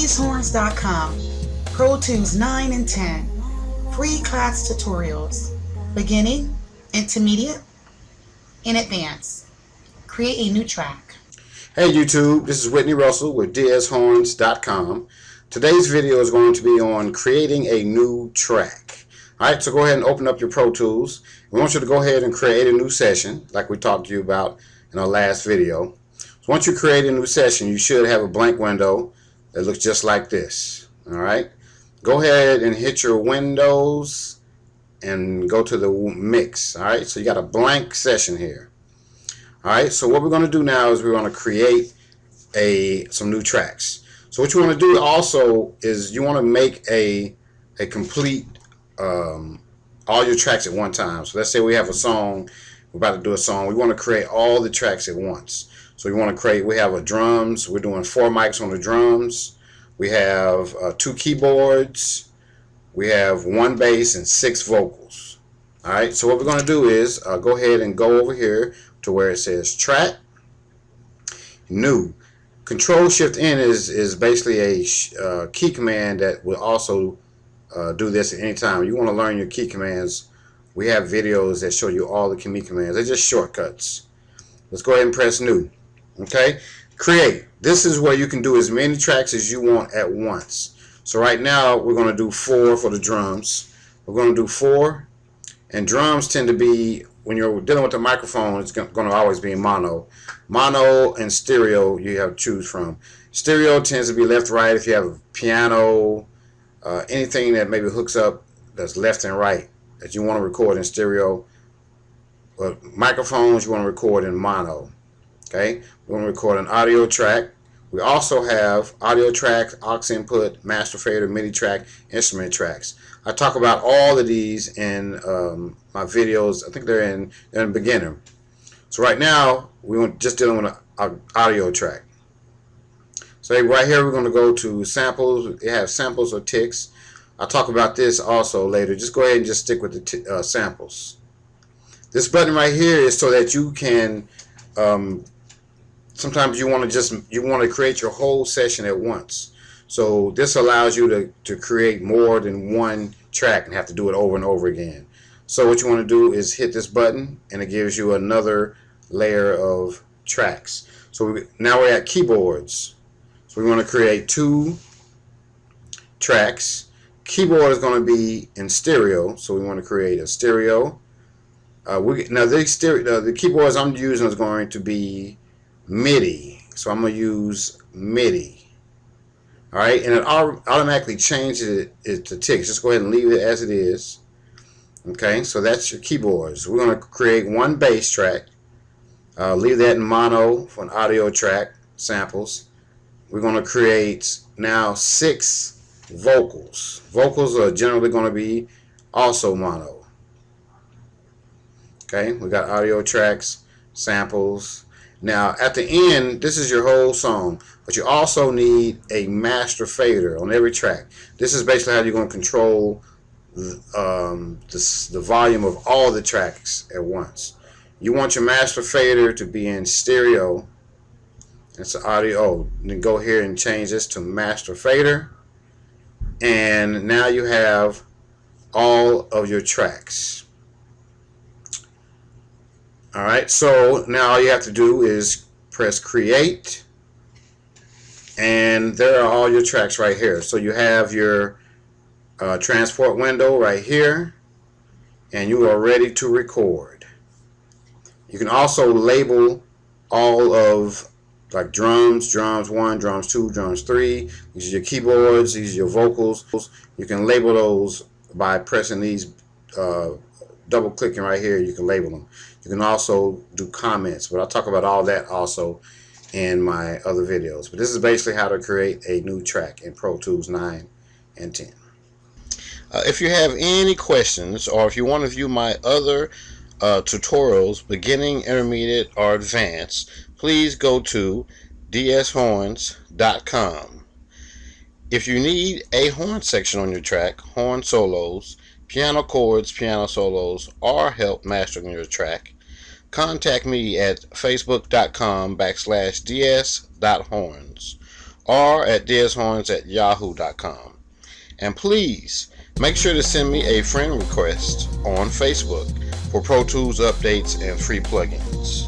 DSHorns.com, Pro Tools 9 and 10, free class tutorials, beginning, intermediate, and advanced. Create a new track. Hey YouTube, this is Whitney Russell with DSHorns.com. Today's video is going to be on creating a new track. Alright, so go ahead and open up your Pro Tools. We want you to go ahead and create a new session like we talked to you about in our last video. So once you create a new session, you should have a blank window that looks just like this. Alright, go ahead and hit your windows and go to the mix. Alright, so you got a blank session here. Alright, so what we're going to do now is we're going to create some new tracks. So what you want to do also is you want to make a complete all your tracks at one time. So let's say we have a song, we're about to do a song, we want to create all the tracks at once. So we have a drums, we're doing 4 mics on the drums, we have 2 keyboards, we have 1 bass and 6 vocals. Alright, so what we're going to do is go ahead and go over here to where it says track, new. Control Shift N is basically a key command that will also do this at any time. You want to learn your key commands. We have videos that show you all the key commands. They're just shortcuts. Let's go ahead and press new. Okay, create. This is where you can do as many tracks as you want at once. So right now we're going to do 4 for the drums. We're going to do 4, and drums tend to be, when you're dealing with the microphone, it's going to always be in mono. Mono and stereo you have to choose from. Stereo tends to be left, right. If you have a piano, anything that maybe hooks up that's left and right that you want to record in stereo. But microphones you want to record in mono. Okay, we want to record an audio track. We also have audio track, aux input, master fader, MIDI track, instrument tracks. I talk about all of these in my videos. I think they're in beginner. So right now we're just dealing with an audio track. So right here we're going to go to samples. It has samples or ticks. I'll talk about this also later. Just go ahead and just stick with the samples. This button right here is so that you can sometimes you want to create your whole session at once. So this allows you to create more than one track and have to do it over and over again. So what you want to do is hit this button and it gives you another layer of tracks. So now we're at keyboards. So we want to create 2 tracks. Keyboard is going to be in stereo, so we want to create a stereo. The keyboards I'm using is going to be MIDI, so I'm going to use MIDI. Alright, and it automatically changes it to ticks. Just go ahead and leave it as it is. Okay, so that's your keyboards. We're going to create 1 bass track. Leave that in mono for an audio track, samples. We're going to create now 6 vocals. Vocals are generally going to be also mono. Okay, we got audio tracks, samples. Now at the end, this is your whole song, but you also need a master fader on every track. This is basically how you're going to control the volume of all the tracks at once. You want your master fader to be in stereo. It's audio. Oh, then go here and change this to master fader, and now you have all of your tracks. Alright, so now all you have to do is press create, and there are all your tracks right here. So you have your transport window right here, and you are ready to record. You can also label all of, like, drums 1, drums 2, drums 3. These are your keyboards, these are your vocals. You can label those by pressing these, double clicking right here. You can label them. You can also do comments, but I'll talk about all that also in my other videos. But this is basically how to create a new track in Pro Tools 9 and 10. If you have any questions, or if you want to view my other tutorials, beginning, intermediate, or advanced, please go to DSHorns.com. If you need a horn section on your track, horn solos, piano chords, piano solos, or help mastering your track, contact me at facebook.com/ds.horns or at dezhorns@yahoo.com. And please make sure to send me a friend request on Facebook for Pro Tools updates and free plugins.